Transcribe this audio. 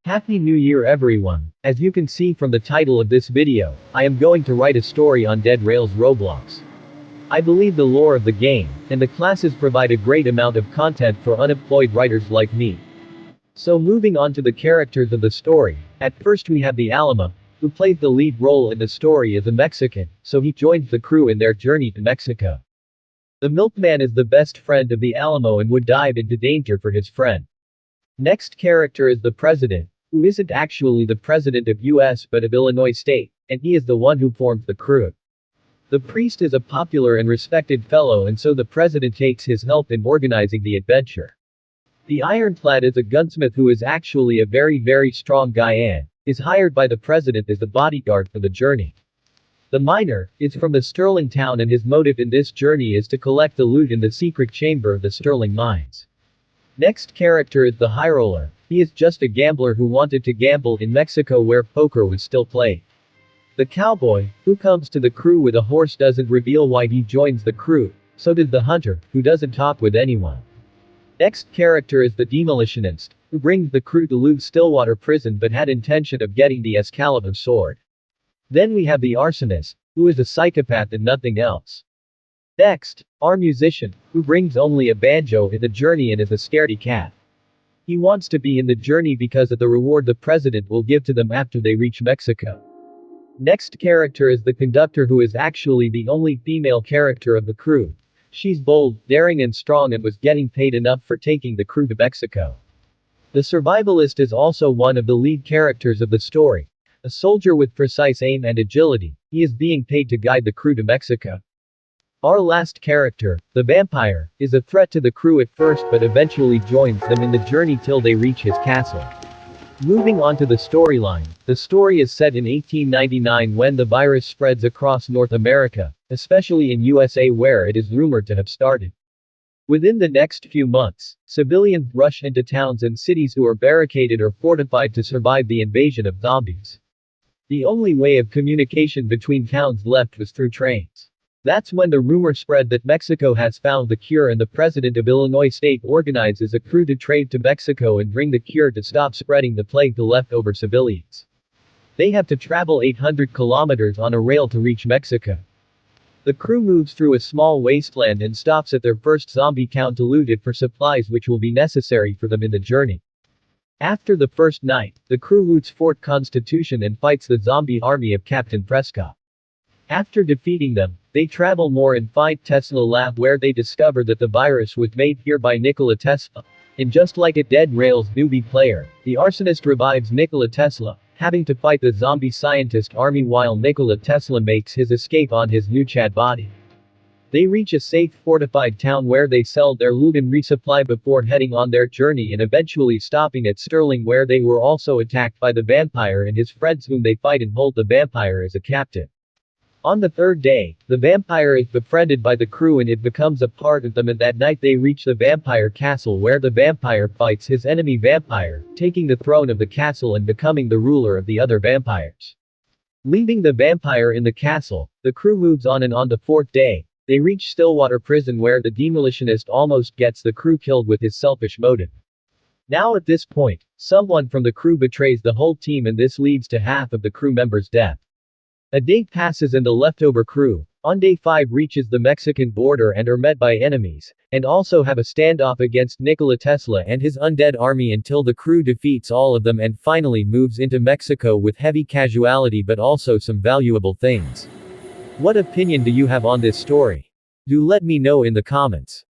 Happy New Year everyone! As you can see from the title of this video, I am going to write a story on Dead Rails Roblox. I believe the lore of the game, and the classes provide a great amount of content for unemployed writers like me. So moving on to the characters of the story, at first we have the Alamo, who plays the lead role in the story as a Mexican, so he joins the crew in their journey to Mexico. The milkman is the best friend of the Alamo and would dive into danger for his friend. Next character is the president, who isn't actually the president of US but of Illinois State, and he is the one who forms the crew. The priest is a popular and respected fellow, and so the president takes his help in organizing the adventure. The ironclad is a gunsmith who is actually a very strong guy and is hired by the president as the bodyguard for the journey. The miner is from the Sterling town, and his motive in this journey is to collect the loot in the secret chamber of the Sterling mines. Next character is the high roller. He is just a gambler who wanted to gamble in Mexico where poker was still played. The cowboy, who comes to the crew with a horse, doesn't reveal why he joins the crew, so does the hunter, who doesn't talk with anyone. Next character is the demolitionist, who brings the crew to loot Stillwater prison but had intention of getting the Excalibur sword. Then we have the arsonist, who is a psychopath and nothing else. Next, our musician, who brings only a banjo in the journey and is a scaredy cat. He wants to be in the journey because of the reward the president will give to them after they reach Mexico. Next character is the conductor, who is actually the only female character of the crew. She's bold, daring and strong and was getting paid enough for taking the crew to Mexico. The survivalist is also one of the lead characters of the story. A soldier with precise aim and agility, he is being paid to guide the crew to Mexico. Our last character, the vampire, is a threat to the crew at first but eventually joins them in the journey till they reach his castle. Moving on to the storyline, the story is set in 1899 when the virus spreads across North America, especially in USA where it is rumored to have started. Within the next few months, civilians rush into towns and cities who are barricaded or fortified to survive the invasion of zombies. The only way of communication between towns left was through trains. That's when the rumor spread that Mexico has found the cure, and the president of Illinois State organizes a crew to trade to Mexico and bring the cure to stop spreading the plague to leftover civilians. They have to travel 800 kilometers on a rail to reach Mexico. The crew moves through a small wasteland and stops at their first zombie town to loot it for supplies which will be necessary for them in the journey. After the first night, the crew loots Fort Constitution and fights the zombie army of Captain Prescott. After defeating them, they travel more and find Tesla lab where they discover that the virus was made here by Nikola Tesla. And just like a Dead Rails newbie player, the arsonist revives Nikola Tesla, having to fight the zombie scientist army while Nikola Tesla makes his escape on his new Chad body. They reach a safe fortified town where they sell their loot and resupply before heading on their journey and eventually stopping at Sterling where they were also attacked by the vampire and his friends whom they fight and hold the vampire as a captive. On the third day, the vampire is befriended by the crew and it becomes a part of them, and that night they reach the vampire castle where the vampire fights his enemy vampire, taking the throne of the castle and becoming the ruler of the other vampires. Leaving the vampire in the castle, the crew moves on, and on the fourth day, they reach Stillwater prison where the demolitionist almost gets the crew killed with his selfish motive. Now at this point, someone from the crew betrays the whole team and this leads to half of the crew members' death. A day passes and the leftover crew, on day 5, reaches the Mexican border and are met by enemies, and also have a standoff against Nikola Tesla and his undead army until the crew defeats all of them and finally moves into Mexico with heavy casualty but also some valuable things. What opinion do you have on this story? Do let me know in the comments.